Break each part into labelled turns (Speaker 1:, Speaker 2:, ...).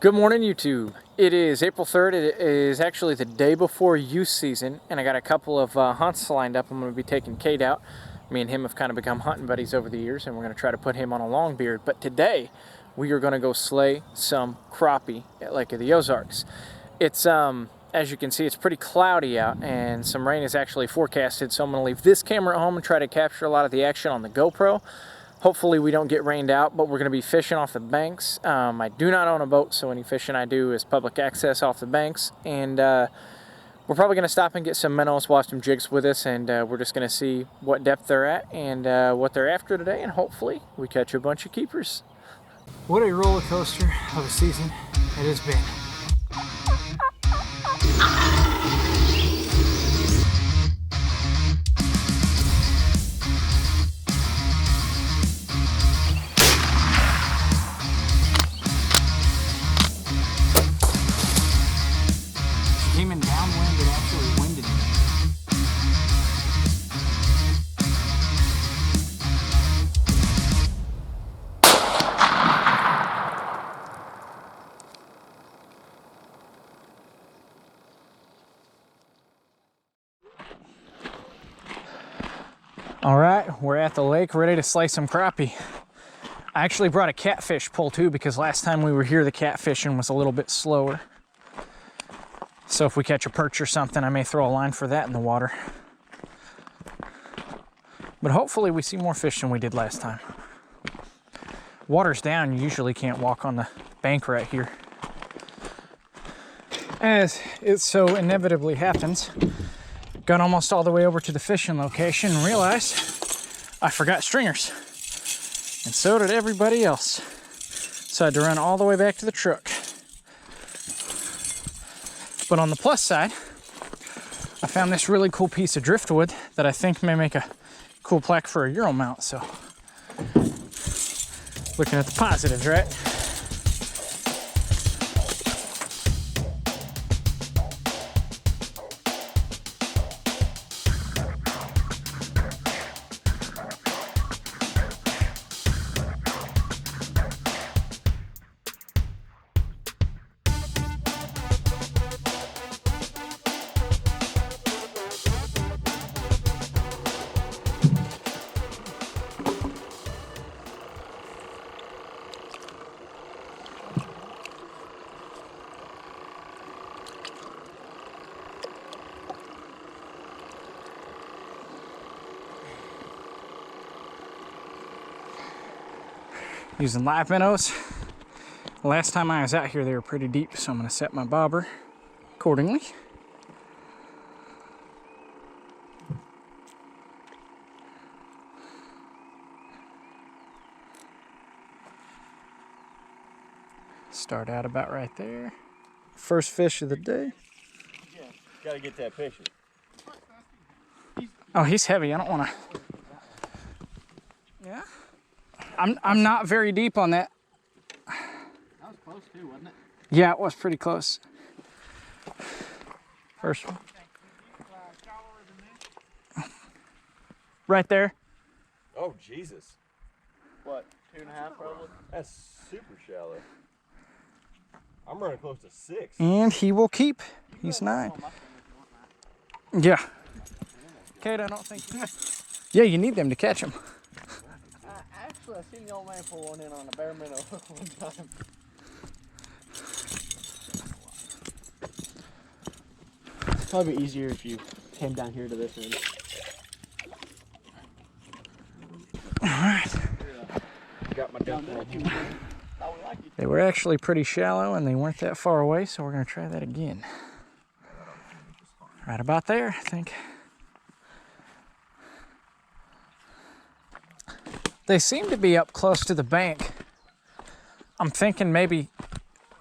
Speaker 1: Good morning, YouTube. It is April 3rd. It is actually the day before youth season, and I got a couple of hunts lined up. I'm going to be taking Kate out. Me and him have kind of become hunting buddies over the years, and we're going to try to put him on a long beard. But today, we are going to go slay some crappie at Lake of the Ozarks. It's, as you can see, it's pretty cloudy out, and some rain is actually forecasted, so I'm going to leave this camera at home and try to capture a lot of the action on the GoPro. Hopefully we don't get rained out, but we're going to be fishing off the banks. I do not own a boat, so any fishing I do is public access off the banks. And we're probably going to stop and get some minnows, watch some jigs with us, and we're just going to see what depth they're at and what they're after today, and hopefully we catch a bunch of keepers. What a roller coaster of a season it has been. Came in downwind, it actually winded me. All right, we're at the lake ready to slay some crappie. I actually brought a catfish pole too because last time we were here the catfishing was a little bit slower. So if we catch a perch or something, I may throw a line for that in the water. But hopefully we see more fish than we did last time. Water's down, you usually can't walk on the bank right here. As it so inevitably happens, got almost all the way over to the fishing location and realized I forgot stringers. And so did everybody else. So I had to run all the way back to the truck. But on the plus side, I found this really cool piece of driftwood that I think may make a cool plaque for a Euro mount. So, looking at the positives, right? Using live minnows. Last time I was out here they were pretty deep, so I'm going to set my bobber accordingly. Start out about right there. First fish of the day.
Speaker 2: Yeah, gotta get that fishing.
Speaker 1: Oh, he's heavy. I don't want to. Yeah. I'm not very deep on that.
Speaker 2: That was close too, wasn't it?
Speaker 1: Yeah, it was pretty close. First one. Right there.
Speaker 2: Oh, Jesus. What, 2.5 probably? That's super shallow. I'm running close to 6.
Speaker 1: And he will keep. He's 9. Yeah. Kate, I don't think. Yeah, you need them to catch him.
Speaker 2: Actually, I seen the old man pull one in on a bare minnow one time. It's probably easier if you came down here to this end.
Speaker 1: All right.
Speaker 2: Got my duck.
Speaker 1: They were actually pretty shallow and they weren't that far away, so we're going to try that again. Right about there, I think. They seem to be up close to the bank. I'm thinking maybe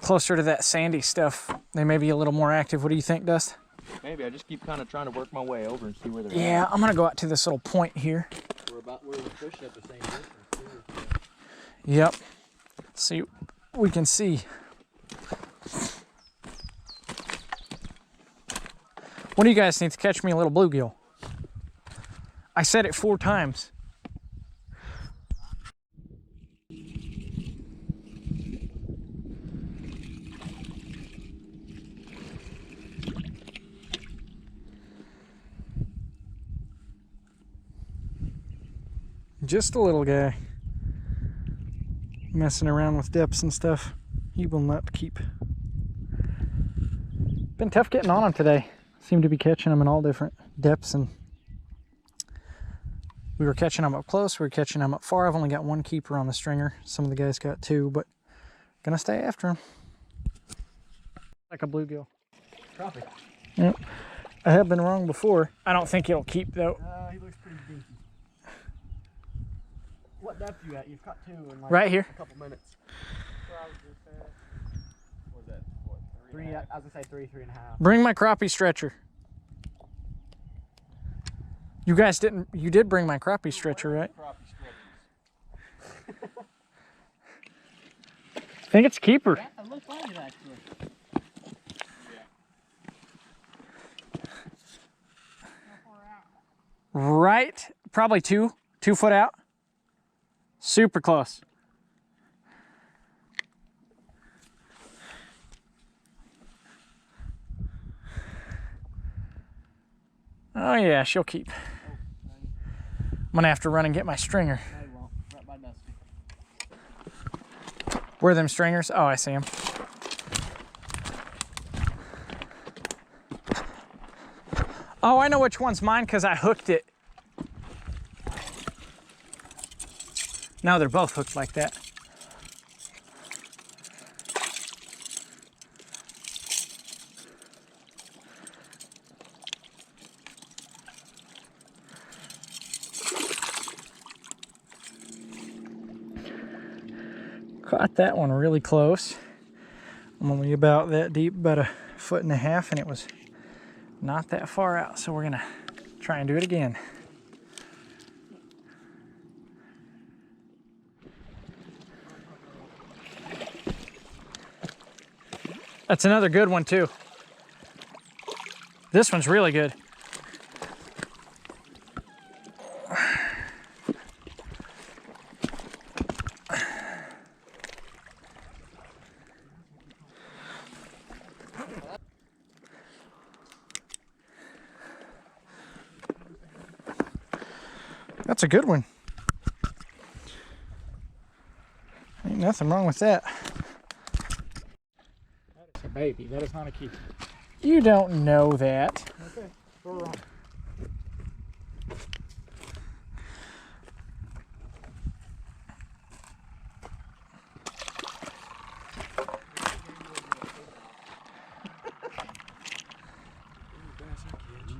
Speaker 1: closer to that sandy stuff. They may be a little more active. What do you think, Dust?
Speaker 2: Maybe. I just keep kind of trying to work my way over and see where they're at.
Speaker 1: Yeah, I'm going to go out to this little point here.
Speaker 2: We're about where we're fishing at the same distance too.
Speaker 1: Yep. See, we can see. What do you guys think to catch me a little bluegill? I said it 4 times.
Speaker 3: just a little guy. Messing around with depths and stuff. He will not keep. Been tough getting on him today. Seem to be catching them in all different depths, and we were catching them up close, we were catching them up far. I've only got one keeper on the stringer. Some of the guys got two, but gonna stay after him. Like a bluegill.
Speaker 2: Crappie.
Speaker 3: Yep. I have been wrong before. I don't think it'll keep though.
Speaker 2: He looks pretty dinky. What depth you at? You've caught two in like
Speaker 3: Right here.
Speaker 2: a couple minutes. What was that? What, three? I was gonna say 3.5.
Speaker 3: Bring my crappie stretcher. You guys didn't, you did bring my crappie stretcher, right? I think it's a keeper.
Speaker 1: Yeah, it looks like it actually.
Speaker 3: Right, probably 2 foot out. Super close. Oh yeah, she'll keep. I'm gonna have to run and get my stringer.
Speaker 1: No, you won't. Right by Dusty.
Speaker 3: Where are them stringers? Oh, I see them. Oh, I know which one's mine because I hooked it. Now they're both hooked like that. Caught that one really close. I'm only about that deep, about 1.5 feet, and it was not that far out, so we're gonna try and do it again. That's another good one too. This one's really good. That's a good one. Ain't nothing wrong with that.
Speaker 1: That is a baby. That is not a keeper.
Speaker 3: You don't know that.
Speaker 1: Okay, we're wrong.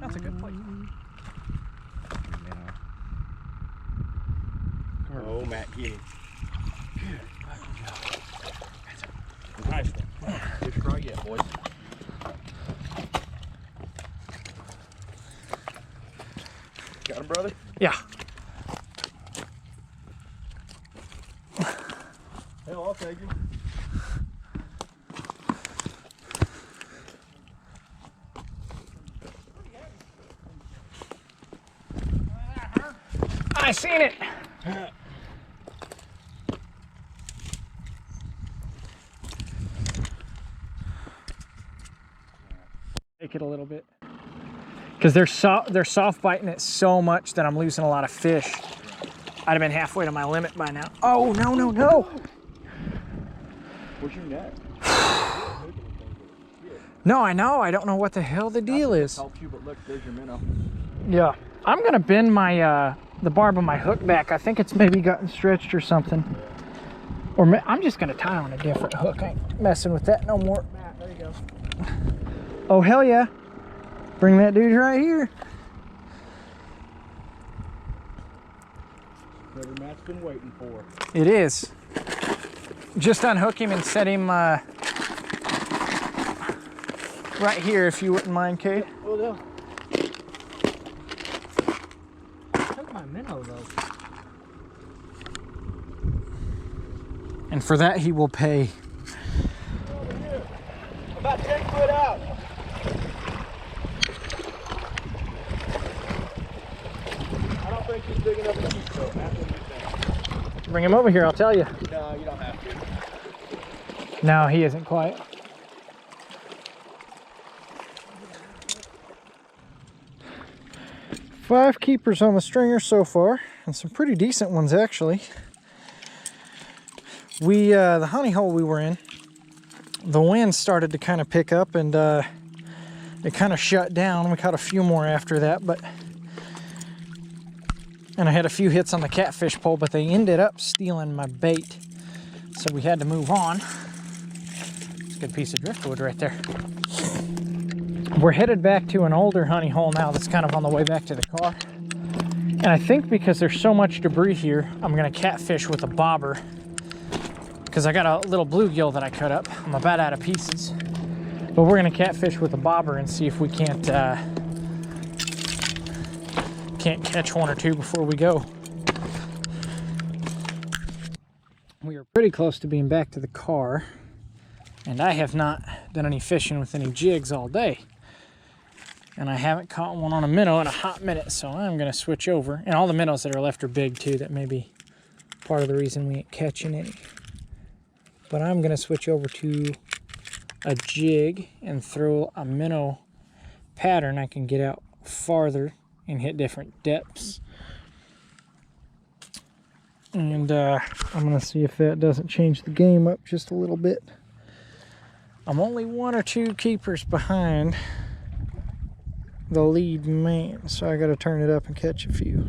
Speaker 3: That's a good place.
Speaker 2: Oh, Matt, get him.
Speaker 1: Nice one.
Speaker 2: Good try yet, boys. Got him, brother?
Speaker 3: Yeah.
Speaker 2: Hell, I'll take him.
Speaker 3: I seen it. Take it a little bit, because they're soft biting it so much that I'm losing a lot of fish. I'd have been halfway to my limit by now. Oh no no no!
Speaker 2: Where's your net?
Speaker 3: No, I know. I don't know what the hell the deal is.
Speaker 2: Helped you, but look, there's your minnow.
Speaker 3: Yeah, I'm gonna bend my the barb of my hook back. I think it's maybe gotten stretched or something. Or I'm just gonna tie on a different hook. I ain't messing with that no more.
Speaker 1: Matt, there you go.
Speaker 3: Oh hell yeah! Bring that dude right here.
Speaker 2: Whatever Matt's been waiting for.
Speaker 3: It is. Just unhook him and set him right here, if you wouldn't mind, Kate.
Speaker 2: Oh no.
Speaker 1: Took my minnow though.
Speaker 3: And for that, he will pay.
Speaker 2: Over here. About 10 foot out. I don't think he's big enough to keep though. Matt, what do you think?
Speaker 3: Bring him over here, I'll tell you.
Speaker 2: No, you don't have to.
Speaker 3: No, he isn't quite. 5 keepers on the stringer so far, and some pretty decent ones actually. The honey hole we were in, the wind started to kind of pick up, and it kind of shut down. We caught a few more after that, and I had a few hits on the catfish pole, but they ended up stealing my bait, so we had to move on. It's a good piece of driftwood right there. We're headed back to an older honey hole now that's kind of on the way back to the car. And I think because there's so much debris here, I'm gonna catfish with a bobber, because I got a little bluegill that I cut up. I'm about out of pieces. But we're gonna catfish with a bobber and see if we can't catch one or two before we go. We are pretty close to being back to the car, and I have not done any fishing with any jigs all day. And I haven't caught one on a minnow in a hot minute, so I'm gonna switch over. And all the minnows that are left are big too. That may be part of the reason we ain't catching any. But I'm gonna switch over to a jig and throw a minnow pattern. I can get out farther and hit different depths. And I'm gonna see if that doesn't change the game up just a little bit. I'm only 1 or 2 keepers behind the lead man, so I gotta turn it up and catch a few.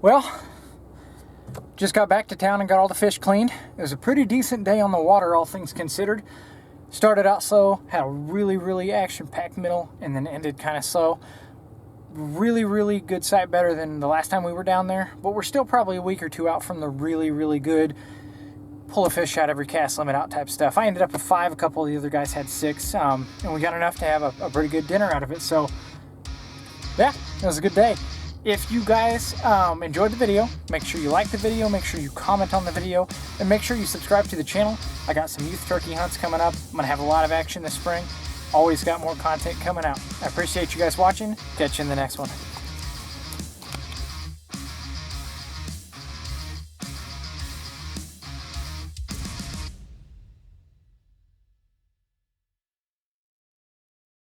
Speaker 3: Well, just got back to town and got all the fish cleaned. It was a pretty decent day on the water, all things considered. Started out slow, had a really action-packed middle, and then ended kind of slow. Really good sight, better than the last time we were down there, but we're still probably a week or 2 out from the really good pull a fish out every cast limit out type stuff. I ended up with 5, a couple of the other guys had 6, and we got enough to have a pretty good dinner out of it. So yeah, it was a good day. If you guys enjoyed the video, make sure you like the video, make sure you comment on the video, and make sure you subscribe to the channel. I got some youth turkey hunts coming up. I'm gonna have a lot of action this spring. Always got more content coming out. I appreciate you guys watching. Catch you in the next one.